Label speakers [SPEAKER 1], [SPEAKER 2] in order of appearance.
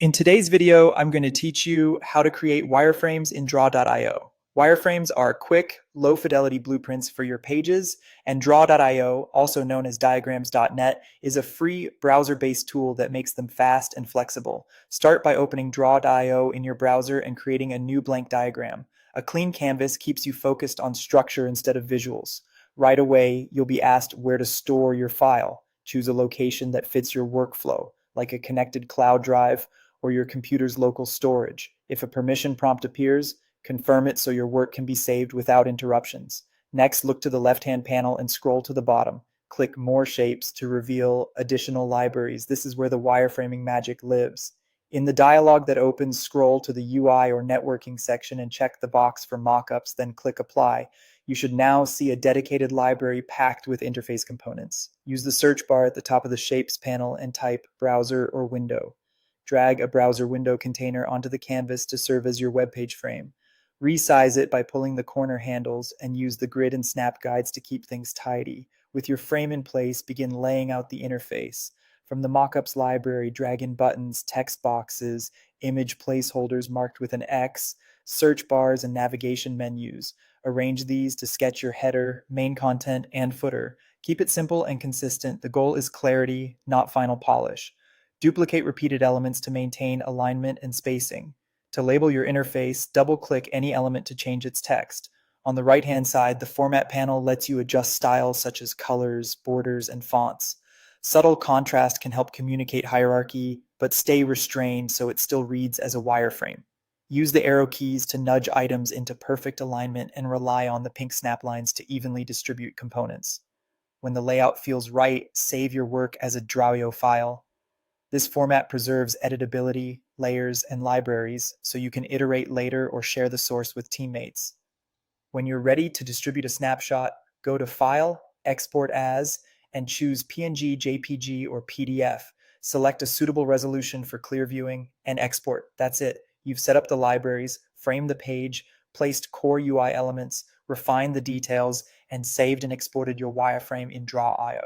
[SPEAKER 1] In today's video, I'm going to teach you how to create wireframes in Draw.io. Wireframes are quick, low-fidelity blueprints for your pages, and Draw.io, also known as Diagrams.net, is a free browser-based tool that makes them fast and flexible. Start by opening Draw.io in your browser and creating a new blank diagram. A clean canvas keeps you focused on structure instead of visuals. Right away, you'll be asked where to store your file. Choose a location that fits your workflow, like a connected cloud drive or your computer's local storage. If a permission prompt appears, confirm it so your work can be saved without interruptions. Next, look to the left-hand panel and scroll to the bottom. Click More Shapes to reveal additional libraries. This is where the wireframing magic lives. In the dialog that opens, scroll to the UI or networking section and check the box for mockups, then click Apply. You should now see a dedicated library packed with interface components. Use the search bar at the top of the Shapes panel and type Browser or Window. Drag a browser window container onto the canvas to serve as your web page frame. Resize it by pulling the corner handles and use the grid and snap guides to keep things tidy. With your frame in place, begin laying out the interface. From the mockups library, drag in buttons, text boxes, image placeholders marked with an X, search bars, and navigation menus. Arrange these to sketch your header, main content, and footer. Keep it simple and consistent. The goal is clarity, not final polish. Duplicate repeated elements to maintain alignment and spacing. To label your interface, double-click any element to change its text. On the right-hand side, the Format panel lets you adjust styles such as colors, borders, and fonts. Subtle contrast can help communicate hierarchy, but stay restrained so it still reads as a wireframe. Use the arrow keys to nudge items into perfect alignment and rely on the pink snap lines to evenly distribute components. When the layout feels right, save your work as a Drawio file. This format preserves editability, layers, and libraries so you can iterate later or share the source with teammates. When you're ready to distribute a snapshot, go to File, Export As, and choose PNG, JPG, or PDF. Select a suitable resolution for clear viewing and export. That's it. You've set up the libraries, framed the page, placed core UI elements, refined the details, and saved and exported your wireframe in Draw.io.